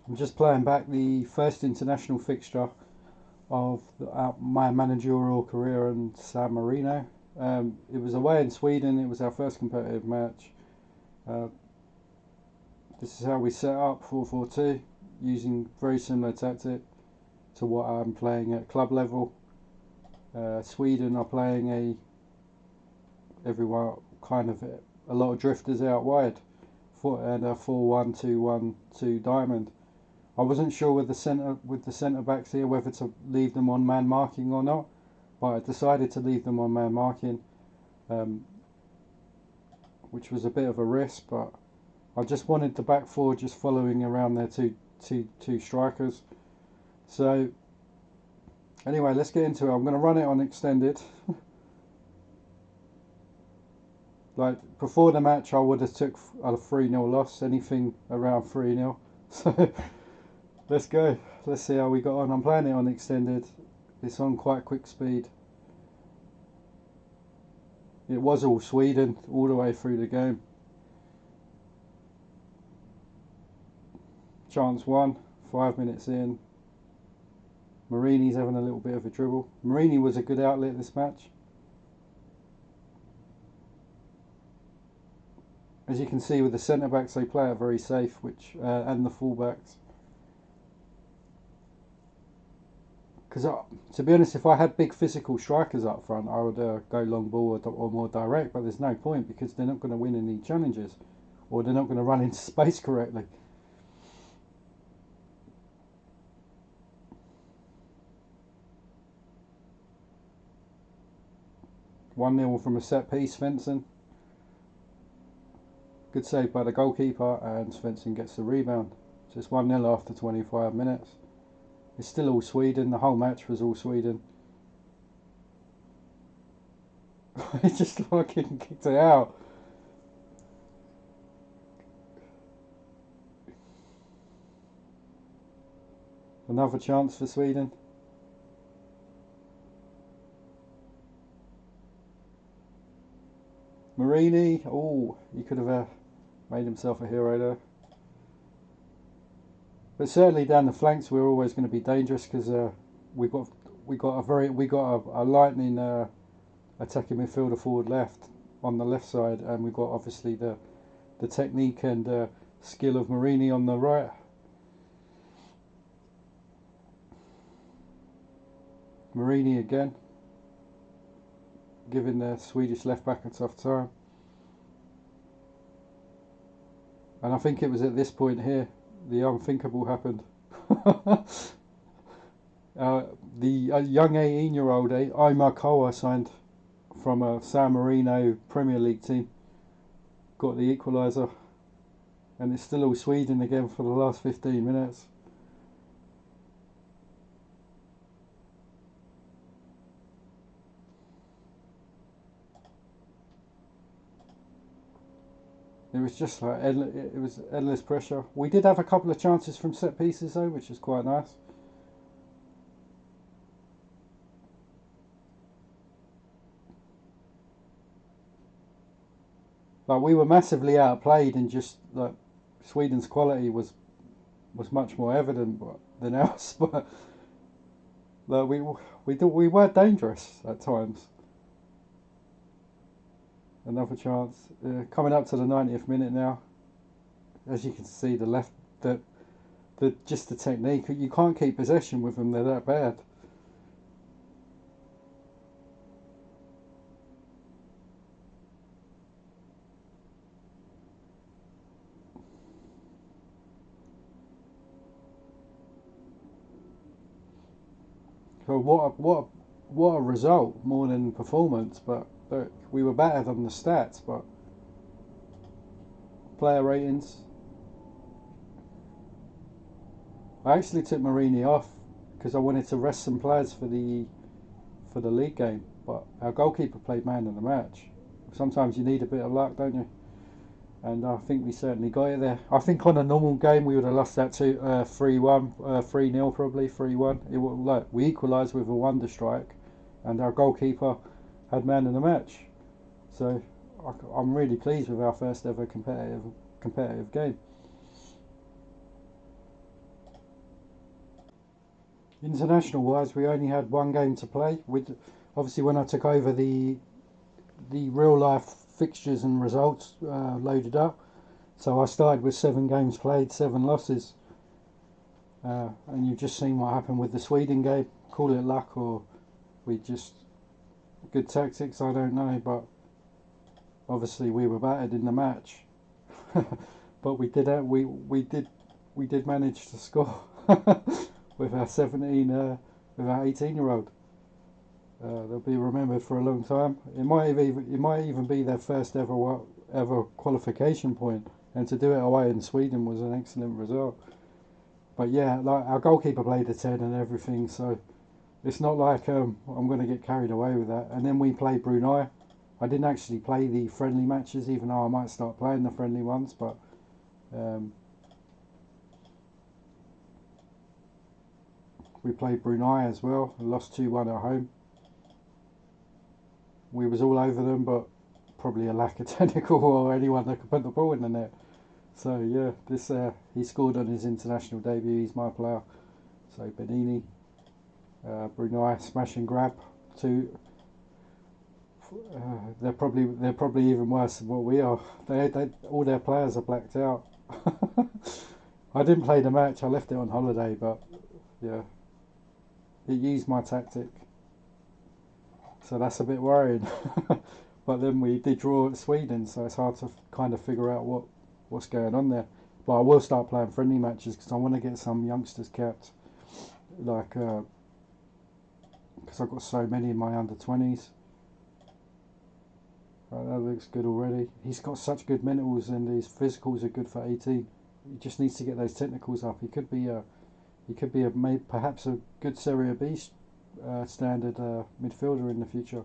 I'm just playing back the first international fixture of my managerial career in San Marino. It was away in Sweden. It was our first competitive match. Uh, this is how we set up 4-4-2, using very similar tactic to what I'm playing at club level. Sweden are playing everyone kind of a lot of drifters out wide, and a 4-1-2-1-2 diamond. I wasn't sure with the centre backs here whether to leave them on man marking or not, but I decided to leave them on man marking, um, which was a bit of a risk. But I just wanted the back four just following around their two strikers. So anyway, let's get into it. I'm going to run it on extended. Like before the match, I would have took a 3-0 loss, anything around 3-0. So let's go. Let's see how we got on. I'm playing it on extended. It's on quite quick speed. It was all Sweden all the way through the game. Chance 1, 5 minutes in. Marini's having a little bit of a dribble. Marini was a good outlet this match. As you can see with the centre backs, they play it very safe, and the full backs. Because to be honest, if I had big physical strikers up front, I would go long ball or more direct. But there's no point because they're not going to win any challenges, or they're not going to run into space correctly. One 0 from a set piece, Svensson. Good save by the goalkeeper, and Svensson gets the rebound. So it's 1-0 after 25 minutes. It's still all Sweden. The whole match was all Sweden. He just fucking kicked it out. Another chance for Sweden. Marini, oh, he could have made himself a hero there. But certainly down the flanks, we're always going to be dangerous because we got a lightning attacking midfielder forward left on the left side, and we've got obviously the technique and skill of Marini on the right. Marini again, giving the Swedish left back a tough time. And I think it was at this point here the unthinkable happened. The young 18-year-old Aimar Koa signed from a San Marino Premier League team got the equaliser, and it's still all Sweden again for the last 15 minutes. It was just like it was endless pressure. We did have a couple of chances from set pieces though, which is quite nice. Like we were massively outplayed, and just like Sweden's quality was much more evident than ours. But like we were dangerous at times. Another chance coming up to the 90th minute now. As you can see, the just the technique. You can't keep possession with them. They're that bad. So what a result more than performance. But we were better than the stats. But player ratings. I actually took Marini off because I wanted to rest some players for the league game. But our goalkeeper played man of the match. Sometimes you need a bit of luck, don't you? And I think we certainly got it there. I think on a normal game we would have lost that to 3-1, 3-0 probably, 3-1. We equalised with a wonder strike, and our goalkeeper had man of the match. So I'm really pleased with our first ever competitive game. International wise, we only had one game to play. With obviously when I took over the real life fixtures and results loaded up, so I started with 7 games played, 7 losses, and you've just seen what happened with the Sweden game. Call it luck or we just good tactics, I don't know, but obviously we were battered in the match. But we did manage to score with our 17 with our 18-year-old. They'll be remembered for a long time. It might even be their first ever qualification point, and to do it away in Sweden was an excellent result. But yeah, like our goalkeeper played a 10 and everything, so it's not like I'm going to get carried away with that. And then we played Brunei. I didn't actually play the friendly matches, even though I might start playing the friendly ones. But um, we played Brunei as well. Lost 2-1 at home. We was all over them, but probably a lack of technical or anyone that could put the ball in the net. So yeah, this he scored on his international debut. He's my player. So Benini, Brunei, smash and grab. Two. They're probably even worse than what we are. They all their players are blacked out. I didn't play the match. I left it on holiday, but yeah, it used my tactic. So that's a bit worrying. But then we did draw at Sweden, so it's hard to kind of figure out what's going on there. But I will start playing friendly matches because I want to get some youngsters kept, like because I've got so many in my under 20s. Right, that looks good already. He's got such good mentals and his physicals are good for 18. He just needs to get those technicals up. He could be perhaps a good Serie B standard midfielder in the future.